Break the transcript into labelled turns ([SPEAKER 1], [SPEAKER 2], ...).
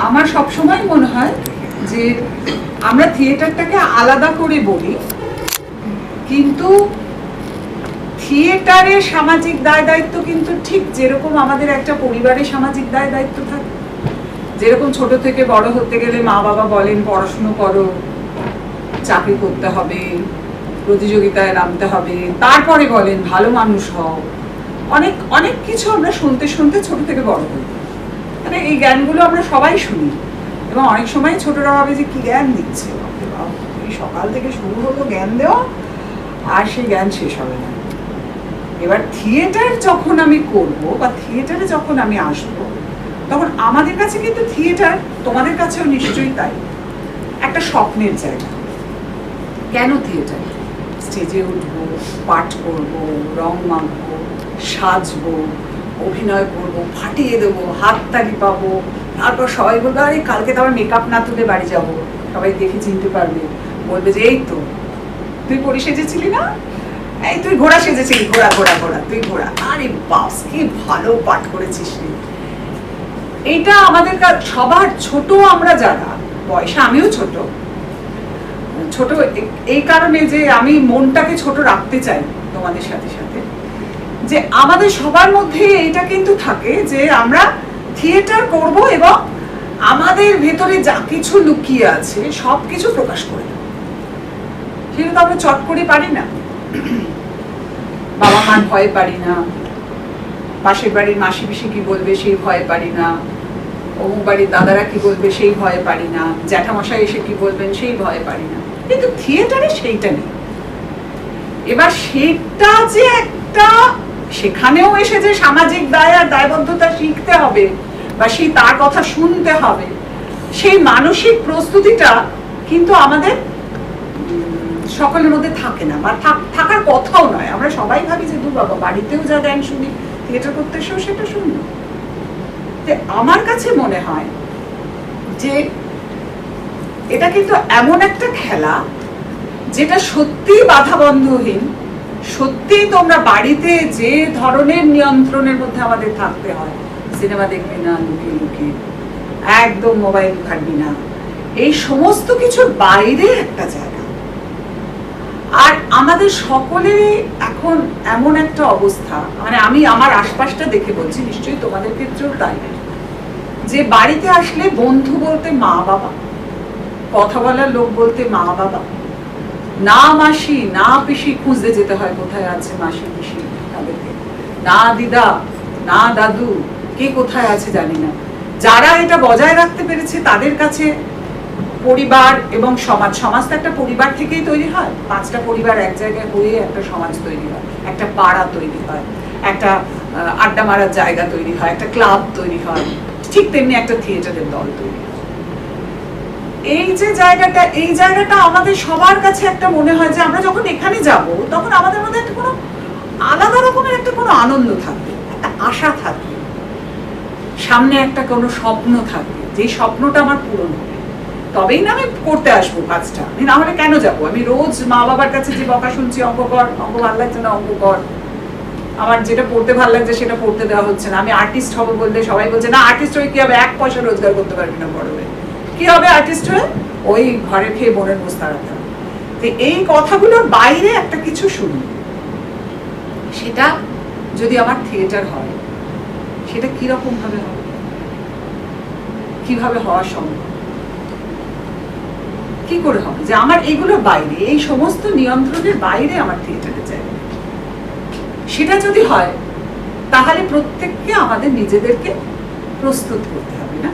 [SPEAKER 1] আমার সবসময় মনে হয় যে আমরা থিয়েটারটাকে আলাদা করে বলি, কিন্তু থিয়েটারের সামাজিক দায় দায়িত্ব কিন্তু ঠিক যেরকম আমাদের একটা পরিবারের সামাজিক দায় দায়িত্ব থাকে, যেরকম ছোট থেকে বড় হতে গেলে মা বাবা বলেন পড়াশুনো করো, চাকরি করতে হবে, প্রতিযোগিতায় নামতে হবে, তারপরে বলেন ভালো মানুষ হও, অনেক অনেক কিছু আমরা শুনতে শুনতে ছোট থেকে বড় হই। মানে এই জ্ঞানগুলো আমরা সবাই শুনি, এবং অনেক সময় ছোটরা ভাবে যে কি জ্ঞান দিচ্ছে, এই সকাল থেকে শুরু হলো জ্ঞান দেওয়া, আর সেই জ্ঞান শেষ হবে না। এবার থিয়েটার যখন আমি করব বা থিয়েটারে যখন আমি আসবো, তখন আমাদের কাছে কিন্তু থিয়েটার, তোমাদের কাছেও নিশ্চয়ই তাই, একটা স্বপ্নের জায়গা। কেন থিয়েটার? স্টেজে উঠবো, পাঠ করবো, রং মাখবো, সাজবো, অভিনয় করবো, ফাটিয়ে দেবো, হাততালি পাবো, তারপর সবাই বলবে আরে কালকে তো আমার মেকআপ না তুলে বাড়ি যাবো, সবাই দেখে চিনতে পারবে, বলবে যে এই তো তুই পরি সেজেছিলি না, এই তুই ঘোড়া সেজেছিলি, ঘোড়া ঘোড়া ঘোড়া, তুই ঘোড়া, আরে বাস কি ভালো পাঠ করেছিস রে। এইটা আমাদের সবার ছোট, আমরা যারা বয়সে, আমিও ছোট ছোট এই কারণে যে আমি মনটাকে ছোট রাখতে চাই তোমাদের সাথে সাথে, যে আমাদের সবার মধ্যে এটা কিন্তু থাকে যে আমরা থিয়েটার করব এবং আমাদের ভেতরে যা কিছু লুকিয়ে আছে সব কিছু প্রকাশ করে দেব। সেটা তো আমরা চট করে পারি না, বাবা মার ভয়ে পারি না, পাশের বাড়ির মাসি পিসি কি বলবে সেই ভয়ে পারি না, অমুক বাড়ির দাদারা কি বলবে সেই ভয়ে পারি না, জ্যাঠামশাই এসে কি বলবেন সেই ভয়ে পারি না। কিন্তু থিয়েটারে সেইটা নেই। এবার সেটা যে একটা, সেখানেও এসে যে সামাজিক দায় আর দায়বদ্ধতা শিখতে হবে বা সেই তার কথা শুনতে হবে, সেই মানসিক প্রস্তুতিটা কিন্তু আমাদের সকলের মধ্যে থাকে না, বা থাকার কথাও নয়। আমরা সবাই ভাবি যে দূর বাবা, বাড়িতেও যা জ্ঞান শুনি, থিয়েটার করতে এসেও সেটা শুনি। আমার কাছে মনে হয় যে এটা কিন্তু এমন একটা খেলা যেটা সত্যি বাধাবন্ধহীন, সত্যি তোমরা বাড়িতে যে ধরনের নিয়ন্ত্রণের মধ্যে আমাদের থাকতে হয়, সিনেমা দেখবি না, লুকিয়ে লুকিয়ে একদম মোবাইল ঘাটবি না, এই সমস্ত কিছুর বাইরে একটা জায়গা। আর আমাদের সকলেরই এখন এমন একটা অবস্থা, মানে আমি আমার আশপাশটা দেখে বলছি, নিশ্চয়ই তোমাদের ক্ষেত্রেও তাই, যে বাড়িতে আসলে বন্ধু বলতে মা বাবা, কথা বলার লোক বলতে মা বাবা, না মাসি না পিসি খুঁজতে যেতে হয় কোথায় আছে মাসি পিসি তাদেরকে, না দিদা না দাদু কে কোথায় আছে জানি না। যারা এটা বজায় রাখতে পেরেছে তাদের কাছে পরিবার এবং সমাজ, সমাজ তো একটা পরিবার থেকেই তৈরি হয়, 5টা পরিবার এক জায়গায় হয়ে একটা সমাজ তৈরি হয়, একটা পাড়া তৈরি হয়, একটা আড্ডা মারার জায়গা তৈরি হয়, একটা ক্লাব তৈরি হয়, ঠিক তেমনি একটা থিয়েটারের দল তৈরি হয়। এই যে জায়গাটা, এই জায়গাটা আমাদের সবার কাছে একটা মনে হয় যে আমরা যখন এখানে যাব তখন আমাদের মধ্যে একটা কোনো আলাদা রকমের একটা কোনো আনন্দ থাকবে, একটা আশা থাকবে, সামনে একটা কোনো স্বপ্ন থাকবে, যে স্বপ্নটা আমার পূরণ হবে, তবেই না আমি করতে আসবো কাজটা। আমি না হলে কেন যাবো? আমি রোজ মা বাবার কাছে যে বকা শুনছি, অঙ্ক কর, অঙ্ক ভালো লাগছে না অঙ্ক কর, আমার যেটা পড়তে ভালো লাগছে সেটা পড়তে দেওয়া হচ্ছে না, আমি আর্টিস্ট হবো বললে সবাই বলছে না আর্টিস্ট হয়ে কি হবে, 1 পয়সা রোজগার করতে পারবি না বড় হয়ে, কি হবে আর্টিস্ট হয়ে, ওই ঘরে খেয়ে বোনের বসে থাকতে হবে। এই কথাগুলোর বাইরে একটা কিছু শুনি, সেটা যদি আমার থিয়েটার হয় সেটা কিরকম ভাবে হবে, কিভাবে হওয়া সম্ভব, কি করে হবে যে আমার এইগুলোর বাইরে, এই সমস্ত নিয়ন্ত্রণের বাইরে আমার থিয়েটারে চাই। সেটা যদি হয় তাহলে প্রত্যেককে আমাদের নিজেদেরকে প্রস্তুত করতে হবে, না?